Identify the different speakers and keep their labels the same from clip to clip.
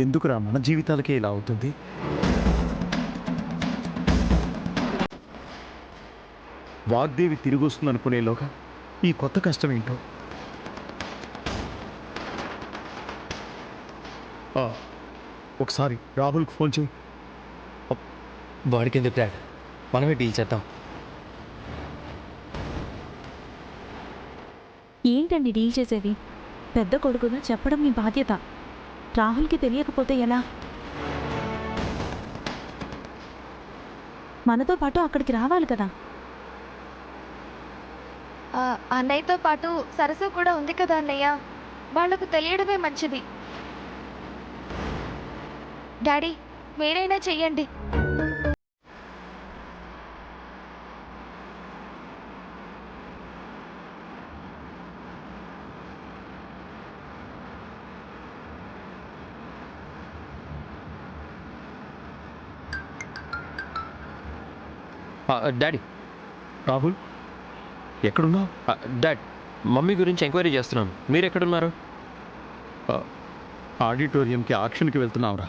Speaker 1: ఎందుకురా మన జీవితాలకే ఇలా అవుతుంది? వాగ్దేవి తిరిగి వస్తుందనుకునేలోగా ఈ కొత్త కష్టం ఏంటో. ఒకసారి రాహుల్కి ఫోన్ చేయి.
Speaker 2: వాడికి ఎందుకు డాడ్, మనమే డీల్ చేద్దాం.
Speaker 3: ఏంటండి డీల్ చేసేది? పెద్ద కొడుకుగా చెప్పడం మీ బాధ్యత. రాహుల్కి తెలియకపోతే ఎలా? మనతో పాటు అక్కడికి రావాలి కదా.
Speaker 4: అన్నయ్యతో పాటు సరస్సు కూడా ఉంది కదా అన్నయ్య, వాళ్లకు తెలియడమే మంచిది. డాడీ, మీరైనా చెయ్యండి.
Speaker 2: డాడీ.
Speaker 1: రాహుల్, ఎక్కడున్నావు?
Speaker 2: డాడ్, మమ్మీ గురించి ఎంక్వైరీ చేస్తున్నాను. మీరు ఎక్కడున్నారు?
Speaker 1: ఆడిటోరియంకి ఆక్షన్కి వెళ్తున్నావురా.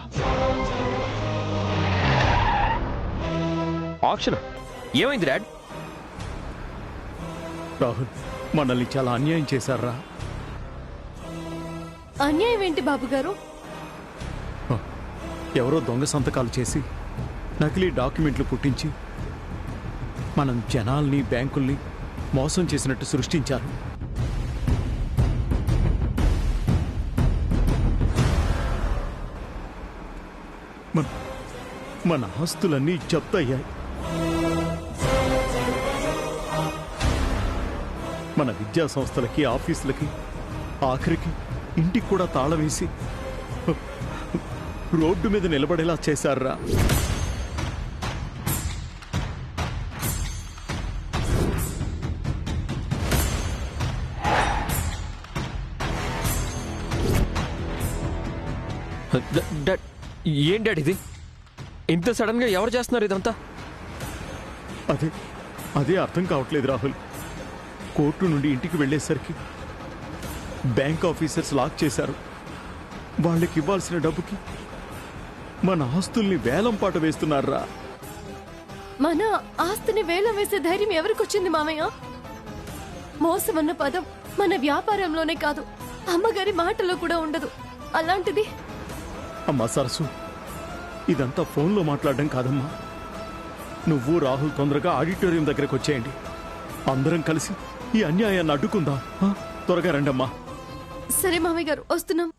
Speaker 2: ఆక్షన్? ఏమైంది డాడ్?
Speaker 1: రాహుల్, మనల్ని చాలా అన్యాయం చేశారా.
Speaker 5: అన్యాయం ఏంటి బాబు గారు?
Speaker 1: ఎవరో దొంగ సంతకాలు చేసి నకిలీ డాక్యుమెంట్లు పుట్టించి మనం జనాల్ని, బ్యాంకుల్ని మోసం చేసినట్టు సృష్టించారు. మన ఆస్తులన్నీ జప్తయ్యాయి. మన విద్యా సంస్థలకి, ఆఫీసులకి, ఆఖరికి ఇంటికి కూడా తాళం వేసి రోడ్డు మీద నిలబడేలా చేశారా.
Speaker 2: డాడ్, ఏం డాడ్ ఇది? ఇంత సడన్గా ఎవరు చేస్తున్నారు ఇదంతా?
Speaker 1: అదే అదే అర్థం కావట్లేదు రాహుల్. కోర్టు నుండి ఇంటికి వెళ్ళేసరికి బ్యాంక్ ఆఫీసర్స్ లాక్ చేశారు. వాళ్ళకి ఇవ్వాల్సిన డబ్బుకి మన ఆస్తుల్ని వేలం పాట వేస్తున్నారా.
Speaker 5: మన ఆస్తిని వేలం వేసే ధైర్యం ఎవరికొచ్చింది మామయ్య? మోసం అన్న పదం మన వ్యాపారంలోనే కాదు, అమ్మగారి మాటలో కూడా ఉండదు. అలాంటిది
Speaker 1: అమ్మా సరస్సు, ఇదంతా ఫోన్లో మాట్లాడడం కాదమ్మా. నువ్వు రాహుల్ తొందరగా ఆడిటోరియం దగ్గరకు వచ్చేయండి. అందరం కలిసి ఈ అన్యాయాన్ని అడ్డుకుందాం. త్వరగా రండమ్మా.
Speaker 5: సరే మామయ్య గారు, వస్తున్నాం.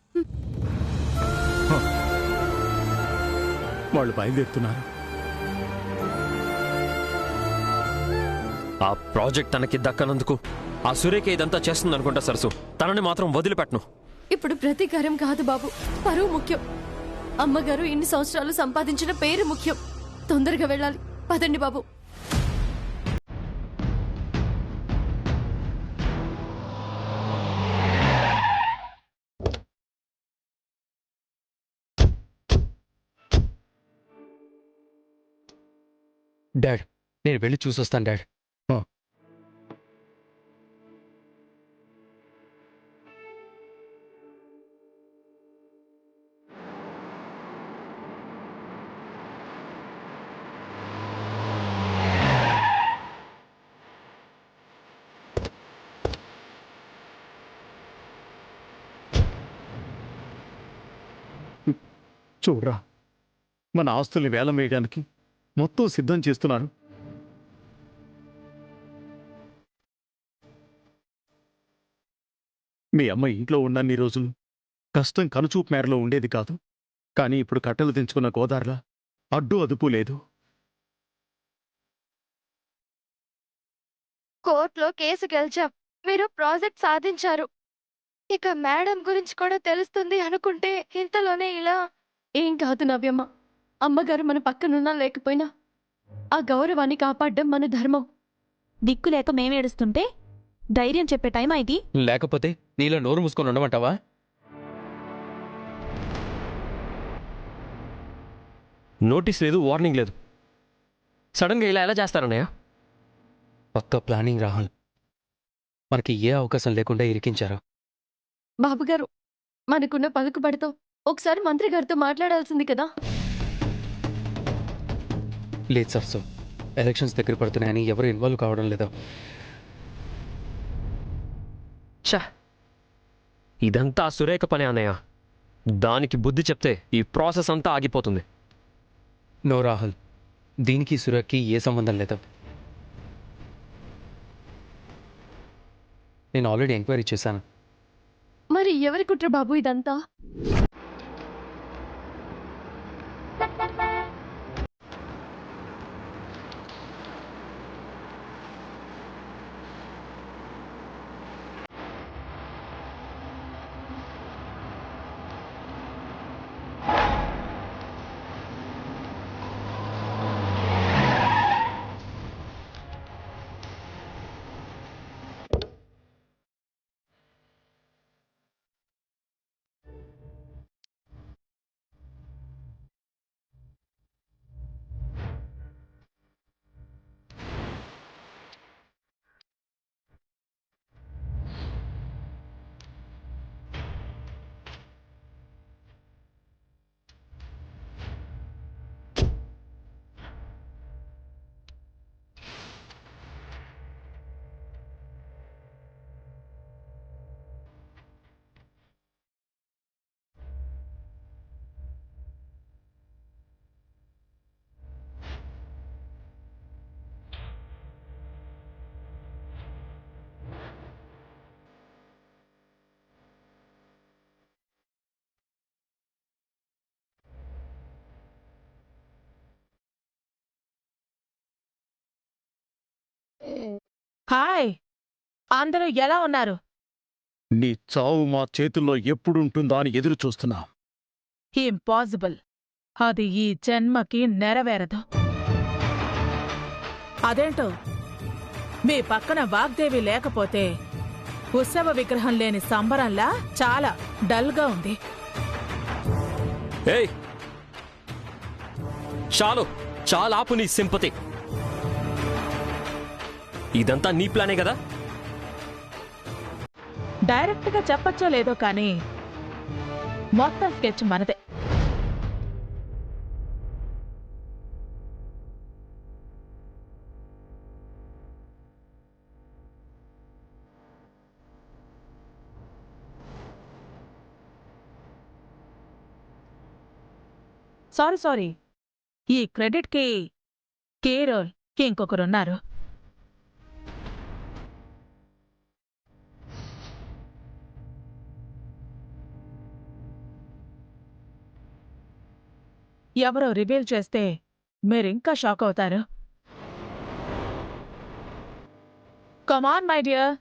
Speaker 1: వాళ్ళు బయలుదేరుతున్నారు.
Speaker 2: ఆ ప్రాజెక్ట్ తనకి దక్కనందుకు ఆ సురేఖ ఇదంతా చేస్తుంది అనుకుంటా సరసు. తనని మాత్రం వదిలిపెట్టను.
Speaker 5: ఇప్పుడు ప్రతీకారం కాదు బాబు, పరువు ముఖ్యం. అమ్మగారు ఇన్ని సంవత్సరాలు సంపాదించిన పేరు ముఖ్యం. తొందరగా వెళ్ళాలి, పదండి బాబు.
Speaker 2: డాడ్, నేను వెళ్ళి చూసొస్తాను డాడ్.
Speaker 1: చూడరా, మన ఆస్తుల్ని వేలం వేయడానికి మొత్తం సిద్ధం చేస్తున్నారు. మీ అమ్మ ఇంట్లో ఉన్నన్ని రోజులు కష్టం కనుచూపు మేరలో ఉండేది కాదు. కానీ ఇప్పుడు కట్టెలు తెంచుకున్న గోదారిలా అడ్డు అదుపు లేదు.
Speaker 4: కోర్టులో కేసు గెలిచాం, మీరు ప్రాజెక్ట్ సాధించారు. ఇక మేడం గురించి కూడా తెలుస్తుంది అనుకుంటే ఇంతలోనే ఇలా.
Speaker 5: ఏం కాదు నవ్యమ్మ, అమ్మగారు మన పక్కనున్నా లేకపోయినా ఆ గౌరవాన్ని కాపాడడం మన ధర్మం.
Speaker 3: దిక్కు లేక మేమేడుస్తుంటే ధైర్యం చెప్పే టైం ఇది.
Speaker 2: లేకపోతే నీలో నోరు మూసుకొని ఉండమంటావా? నోటీస్ లేదు, వార్నింగ్ లేదు. సడన్గా ఇలా ఎలా చేస్తారన్నయ్య? కొత్త ప్లానింగ్ రాహుల్. మనకి ఏ అవకాశం లేకుండా ఇరికించారు.
Speaker 5: బాబుగారు, మనకున్న పలుకుబడితో ఒకసారి మంత్రి గారితో మాట్లాడాల్సింది కదా.
Speaker 6: లేదు సరస్సు, ఎలక్షన్స్ దగ్గర పడుతున్నాయని ఎవరు ఇన్వాల్వ్ కావడం లేదా.
Speaker 2: ఛా, ఇదంతా సురేఖ పని అన్నయ్య. దానికి బుద్ధి చెప్తే ఈ ప్రాసెస్ అంతా ఆగిపోతుంది.
Speaker 6: నో రాహుల్, దీనికి సురేఖ్కి ఏ సంబంధం లేదు. నేను ఆల్రెడీ ఎంక్వైరీ చేశాను.
Speaker 5: మరి ఎవరి కుట్ర బాబు ఇదంతా?
Speaker 7: హాయ్, అందరూ ఎలా ఉన్నారు?
Speaker 1: నీ చావు మా చేతుల్లో ఎప్పుడుంటుందా అని ఎదురు చూస్తున్నా.
Speaker 7: ఇంపాసిబుల్. అది ఈ జన్మకి నెరవేరదు. అదేంటో, మీ పక్కన వాగ్దేవి లేకపోతే ఉత్సవ విగ్రహం లేని సంబరంలా చాలా డల్గా ఉంది.
Speaker 2: ఏయ్, చాలు చాలా ఆపు నీ సింపతి. ఇదంతా నీ ప్లానే కదా?
Speaker 7: డైరెక్ట్గా చెప్పచ్చో లేదో కానీ మొత్తం స్కెచ్ మనదే. సారీ, ఈ క్రెడిట్కి కేరోల్ ఇంకొకరున్నారు. ఎవరో రివీల్ చేస్తే మీరింకా షాక్ అవుతారు. Come on my dear.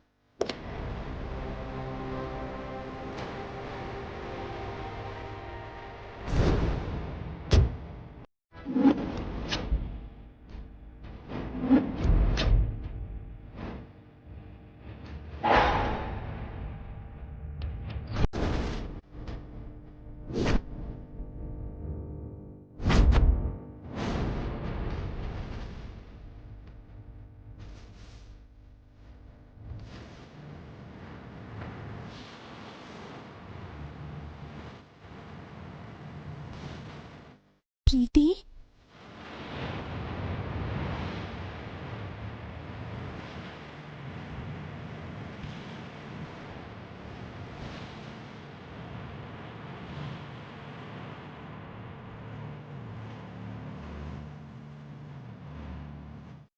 Speaker 3: ప్రీతి,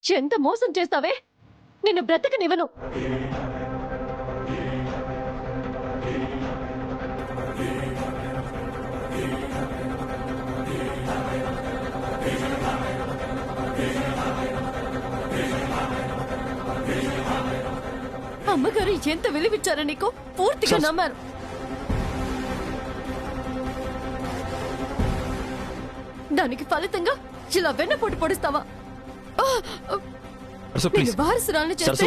Speaker 5: ఎంత మోసం చేస్తావే! నిన్ను బ్రతకనివ్వను. అమ్మగారు ఎంత విలువిచ్చారో నీకు పూర్తిగా నమ్మారు. దానికి ఫలితంగా ఇలా వెన్నపోటు పొడుస్తావా? నిన్ను వారసురాల్ని చేస్తే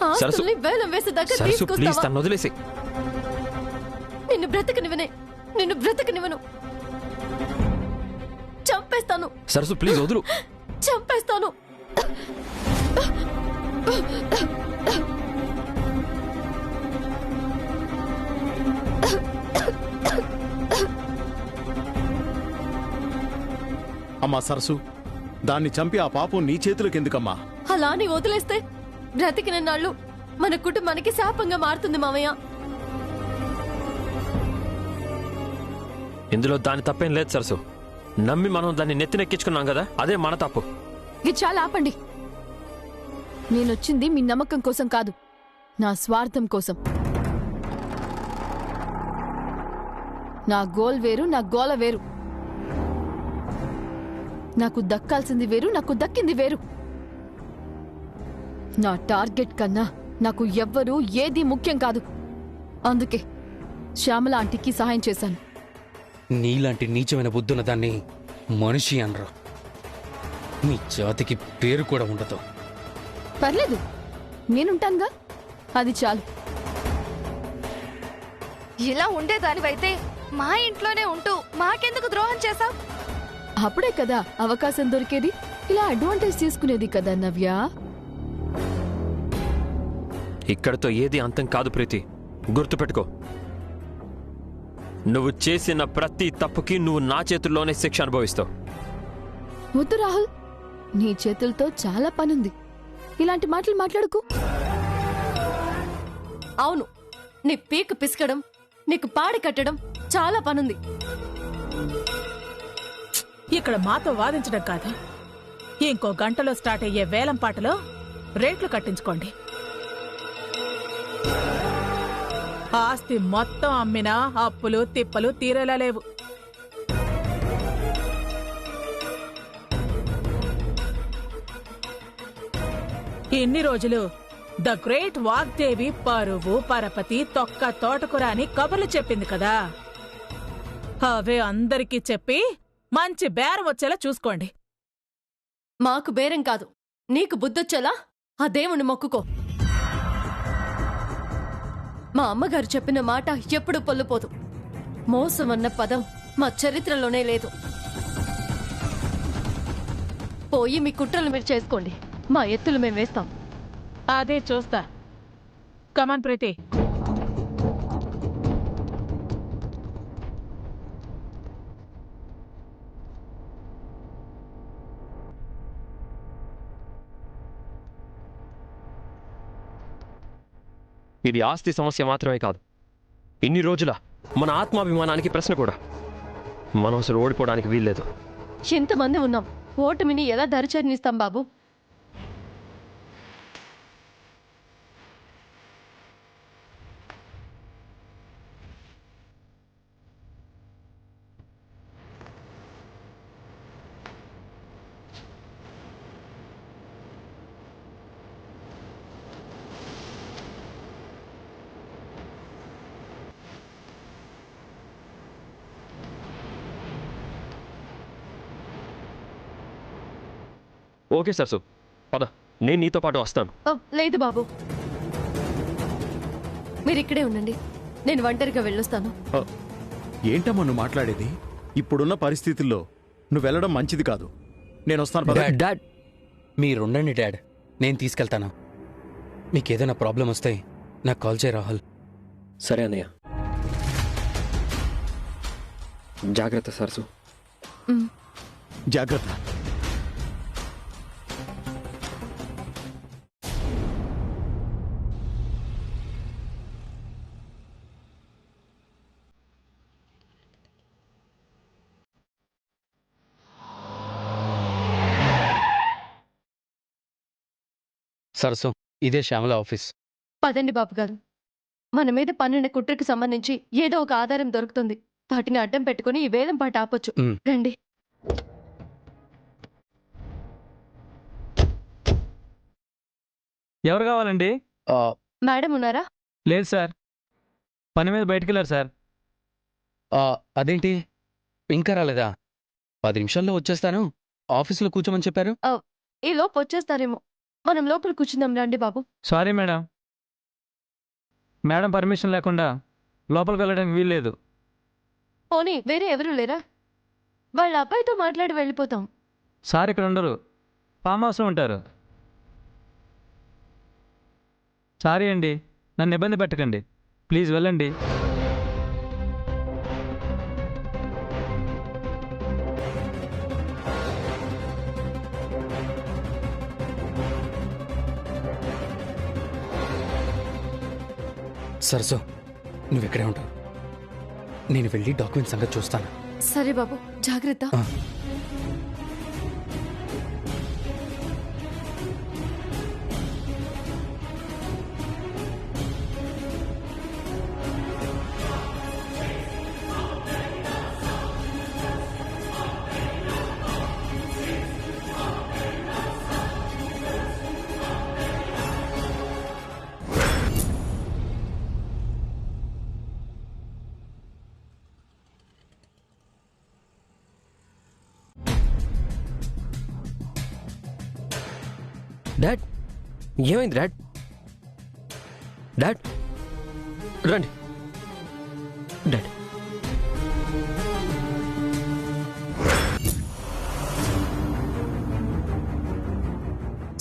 Speaker 5: ఆస్తుల్ని వేలం వేసేదాకా తీసుకొస్తావా? నిన్ను బ్రతకనివ్వను. చంపేస్తాను.
Speaker 2: సరస్సు ప్లీజ్ వదులు.
Speaker 5: చంపేస్తాను.
Speaker 1: అమ్మా సరసు, దాన్ని చంపి ఆ పాపం నీ చేతులకు ఎందుకమ్మా?
Speaker 5: అలా అని వదిలేస్తే బ్రతికిన నాళ్ళు మన కుటుంబానికి శాపంగా మారుతుంది మామయ్య.
Speaker 2: ఇందులో దాని తప్పేం లేదు సరసు. నమ్మి మనం దాన్ని నెత్తినెక్కించుకున్నాం కదా, అదే మన తప్పు.
Speaker 5: ఇది చాలా ఆపండి. నేనొచ్చింది మీ నమ్మకం కోసం కాదు, నా స్వార్థం కోసం. నా గోల్ వేరు, నా గోల వేరు. నాకు దక్కాల్సింది వేరు, నాకు దక్కింది వేరు. నా టార్గెట్ కన్నా నాకు ఎవ్వరూ ఏదీ ముఖ్యం కాదు. అందుకే శ్యామల ఆంటీకి సహాయం చేశాను.
Speaker 6: నీలాంటి నీచమైన బుద్ధున్న దాన్ని మనిషి అనరు. నీ జాతికి పేరు కూడా ఉండదు.
Speaker 5: పర్లేదు, నేనుంటానుగా, అది చాలు.
Speaker 4: ఇలా ఉండేదానివైతే మా ఇంట్లోనే ఉంటూ మాకెందుకు ద్రోహం చేశావ్?
Speaker 5: అప్పుడే కదా అవకాశం దొరికేది. ఇలా అడ్వాంటేజ్ తీసుకునేది కదా నవ్య.
Speaker 2: ఇక్కడితో ఏది అంతం కాదు ప్రీతి, గుర్తుపెట్టుకో. నువ్వు చేసిన ప్రతి తప్పుకి నువ్వు నా చేతుల్లోనే శిక్ష అనుభవిస్తావు.
Speaker 5: వద్దు రాహుల్, నీ చేతులతో చాలా పనుంది. ఇలాంటి మాటలు మాట్లాడుకు. అవును, నీ పీక పిసకడం, నీకు పాడి కట్టడం చాలా పనుంది.
Speaker 7: ఇక్కడ మాతో వాదించడం కాదు, ఇంకో గంటలో స్టార్ట్ అయ్యే వేలం పాటలో రేట్లు కట్టించుకోండి. ఆస్తి మొత్తం అమ్మినా అప్పులు తిప్పలు తీరేలా లేవు. ఇన్ని రోజులు ద గ్రేట్ వాగ్దేవి పరువు పరపతి తొక్క తోటకూర అని కబుర్లు చెప్పింది కదా, అవే అందరికీ చెప్పి మంచి బేరం వచ్చేలా చూసుకోండి.
Speaker 5: మాకు బేరం కాదు, నీకు బుద్ధొచ్చేలా ఆ దేవుణ్ణి మొక్కుకో. మా అమ్మగారు చెప్పిన మాట ఎప్పుడు పొల్లుపోదు. మోసం అన్న పదం మా చరిత్రలోనే లేదు. పోయి మీ కుట్రలు మీరు చేసుకోండి, మా ఎత్తులు మేము వేస్తాం.
Speaker 7: అదే చూస్తా. కమాన్ ప్రీతి.
Speaker 2: ఇది ఆస్తి సమస్య మాత్రమే కాదు, ఇన్ని రోజుల మన ఆత్మాభిమానానికి ప్రశ్న కూడా. మనం అసలు ఓడిపోవడానికి వీల్లేదు.
Speaker 5: ఎంతమంది ఉన్నాం, ఓటమిని ఎలా దరిచర్నిస్తాం బాబు?
Speaker 2: ఓకే సరసు, పద, నేను నీతో పాటు వస్తాను.
Speaker 5: లేదు బాబు, మీరు ఇక్కడే ఉండండి, నేను ఒంటరిగా వెళ్ళొస్తాను.
Speaker 1: ఏంటమ్మా నువ్వు మాట్లాడేది? ఇప్పుడున్న పరిస్థితుల్లో నువ్వు వెళ్ళడం మంచిది కాదు. నేను వస్తాను పద.
Speaker 6: డాడ్, మీరుండండి డాడ్, నేను తీసుకెళ్తాను. మీకేదైనా ప్రాబ్లం వస్తే నాకు కాల్ చేయి రాహుల్.
Speaker 2: సరే అన్నయ్య, జాగ్రత్త సరసు.
Speaker 1: జాగ్రత్త.
Speaker 6: సరసు, ఇదే శ్యామల ఆఫీస్.
Speaker 5: పదండి బాబు గారు, మన మీద పన్నున్న కుట్రకి సంబంధించి ఏదో ఒక ఆధారం దొరుకుతుంది. వాటిని అడ్డం పెట్టుకుని ఈ వేలం పాట ఆపొచ్చు. రండి.
Speaker 8: ఎవరు కావాలండి?
Speaker 5: మేడం ఉన్నారా?
Speaker 8: లేదు సార్, పని మీద బయటికి వెళ్ళారు సార్.
Speaker 6: అదేంటి ఇంకా రాలేదా? 10 నిమిషాల్లో వచ్చేస్తాను. ఆఫీసులో కూర్చోమని చెప్పారు.
Speaker 5: ఈ లోపు వచ్చేస్తారేమో. మనం లోపల కూర్చుందాం రండి బాబు.
Speaker 8: సారీ మేడం, మేడం పర్మిషన్ లేకుండా లోపలికి వెళ్ళడానికి వీల్లేదు.
Speaker 5: పోనీ వేరే ఎవరు లేరా? వాళ్ళ అబ్బాయితో మాట్లాడి వెళ్ళిపోతాం.
Speaker 8: సార్ ఇక్కడ ఉండరు, ఫామ్ హౌస్లో ఉంటారు. సారీ అండి, నన్ను ఇబ్బంది పెట్టకండి, ప్లీజ్ వెళ్ళండి.
Speaker 6: సరసు నువ్వెక్కడే ఉంటావు, నేను వెళ్ళి డాక్యుమెంట్ సంగతి చూస్తాను.
Speaker 5: సరే బాబు, జాగ్రత్త.
Speaker 6: ఆ.
Speaker 2: డాడ్, ఏమైంది డాడ్? డాడ్ రండి. డాడ్,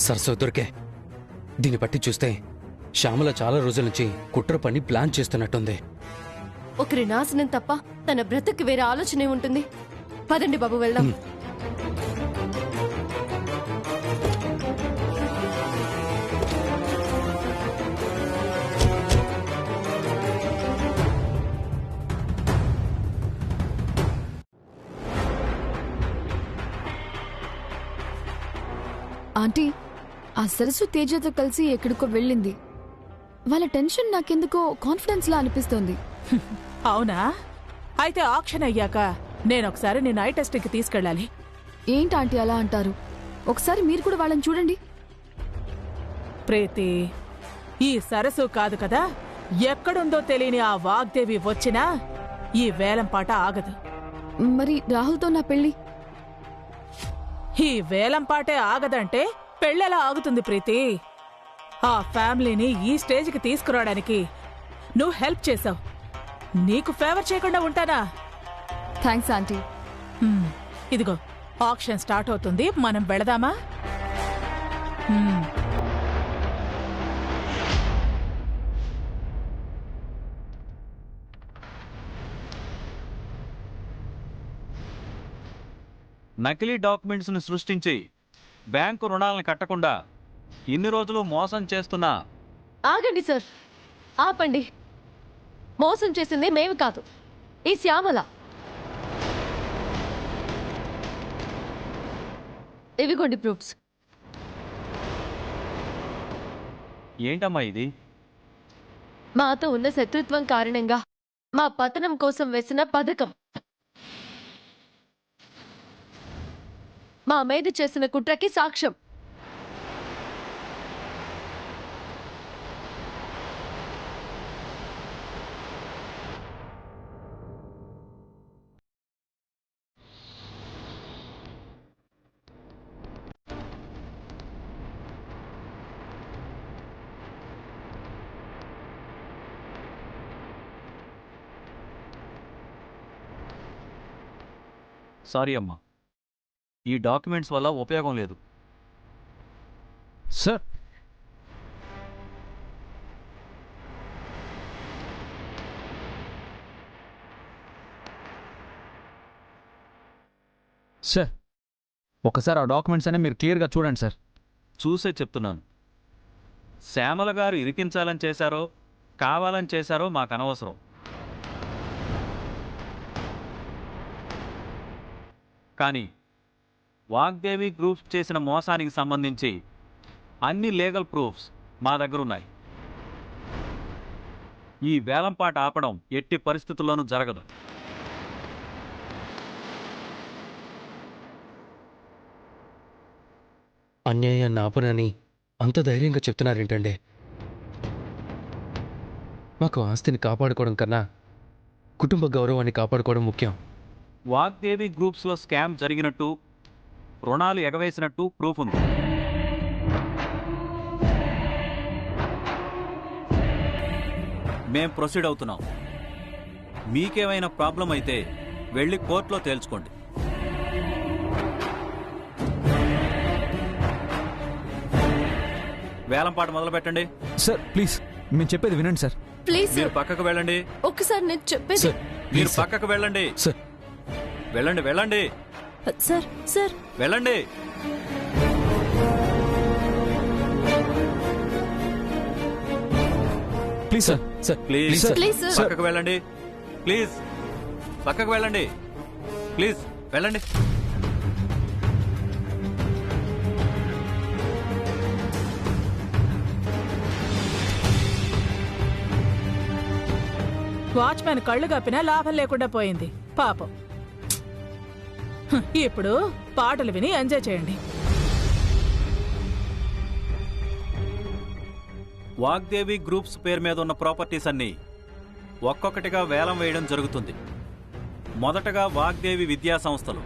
Speaker 6: సరస్సు దొరికే. దీన్ని బట్టి చూస్తే శ్యామల చాలా రోజుల నుంచి కుట్ర పని ప్లాన్ చేస్తున్నట్టుంది.
Speaker 5: ఒకరి నాశనం తప్ప తన బ్రతుకు వేరే ఆలోచనే ఉంటుంది. పదండి బాబు, వెళ్దాం.
Speaker 9: ఆంటీ, ఆ సరస్సు తేజతో కలిసి ఎక్కడికో వెళ్ళింది. వాళ్ళ టెన్షన్ నాకెందుకో కాన్ఫిడెన్స్ లా అనిపిస్తోంది.
Speaker 7: అవునా? అయితే ఆక్షన్ అయ్యాక నేనొకసారి నేను ఐ టెస్ట్కి తీసుకెళ్ళాలి.
Speaker 9: ఏంటి ఆంటీ అలా అంటారు? ఒకసారి మీరు కూడా వాళ్ళని చూడండి.
Speaker 7: ప్రీతి, ఈ సరస్సు కాదు కదా, ఎక్కడుందో తెలియని ఆ వాగ్దేవి వచ్చినా ఈ వేలం పాట ఆగదు.
Speaker 9: మరి రాహుల్తో నా పెళ్లి?
Speaker 7: ఈ వేలం పాటే ఆగదంటే పెళ్ళెలా ఆగుతుంది ప్రీతి? ఆ ఫ్యామిలీని ఈ స్టేజ్కి తీసుకురావడానికి నువ్వు హెల్ప్ చేసావు. నీకు ఫేవర్ చేయకుండా ఉంటానా?
Speaker 9: Thanks aunty.
Speaker 7: ఇదిగో ఆక్షన్ స్టార్ట్ అవుతుంది, మనం వెళదామా?
Speaker 10: నకిలీ డాక్యుమెంట్స్ను సృష్టించి బ్యాంకు రుణాలను కట్టకుండా ఇన్ని రోజులు మోసం చేస్తున్న...
Speaker 5: ఆగండి సార్, ఆపండి. మోసం చేసింది మేము కాదు, ఈ శ్యామల. ఇవిగోండి ప్రూఫ్స్.
Speaker 10: ఏంటమ్మా ఇది?
Speaker 5: మాతో ఉన్న శత్రుత్వం కారణంగా మా పతనం కోసం వేసిన పథకం. మా మీద చేసిన కుట్రకి సాక్ష్యం.
Speaker 10: సారీ అమ్మా, ఈ డాక్యుమెంట్స్ వల్ల ఉపయోగం లేదు.
Speaker 8: సార్, సార్ ఒకసారి ఆ డాక్యుమెంట్స్ అనే మీరు క్లియర్గా చూడండి సార్.
Speaker 10: చూసే చెప్తున్నాను. శ్యామల గారు ఇరికించాలని చేశారో కావాలని చేశారో మాకు అనవసరం. కానీ వాగ్దేవి గ్రూప్స్ చేసిన మోసానికి సంబంధించి అన్ని లీగల్ ప్రూఫ్స్ మా దగ్గర ఉన్నాయి. ఈ వేలంపాట ఆపడం ఎట్టి పరిస్థితుల్లోనూ జరగదు.
Speaker 6: అన్యాయాన్ని ఆపనని అంత ధైర్యంగా చెప్తున్నారేంటండి? మాకు ఆస్తిని కాపాడుకోవడం కన్నా కుటుంబ గౌరవాన్ని కాపాడుకోవడం ముఖ్యం.
Speaker 10: వాగ్దేవి గ్రూప్స్లో స్కామ్ జరిగినట్టు, రుణాలు ఎగవేసినట్టు ప్రూఫ్ ఉంది. మేం ప్రొసీడ్ అవుతున్నాం. మీకేమైనా ప్రాబ్లం అయితే వెళ్ళి కోర్టులో తేల్చుకోండి. వేలంపాట మొదలు పెట్టండి.
Speaker 8: సార్ ప్లీజ్, మేము చెప్పేది వినండి సార్.
Speaker 5: ప్లీజ్
Speaker 10: మీరు పక్కకు వెళ్ళండి.
Speaker 5: ఒక్కసారి నేను చెప్పేది.
Speaker 6: సార్
Speaker 10: మీరు పక్కకు వెళ్ళండి.
Speaker 6: సార్
Speaker 10: వెళ్ళండి వెళ్ళండి
Speaker 5: సార్ సార్
Speaker 10: వెళ్ళండి.
Speaker 8: Please sir.
Speaker 6: Sir
Speaker 10: please
Speaker 6: sir.
Speaker 5: Please sir
Speaker 10: పక్కకు వెళ్ళండి. ప్లీజ్ పక్కకు వెళ్ళండి. ప్లీజ్ వెళ్ళండి.
Speaker 7: వాచ్మెన్ కళ్ళు కప్పినా లాభం లేకుండా పోయింది పాపం. ఇప్పుడు పాటలు విని ఎంజాయ్ చేయండి.
Speaker 10: వాగ్దేవి గ్రూప్స్ పేరు మీద ఉన్న ప్రాపర్టీస్ అన్నీ ఒక్కొక్కటిగా వేలం వేయడం జరుగుతుంది. మొదటగా వాగ్దేవి విద్యా సంస్థలు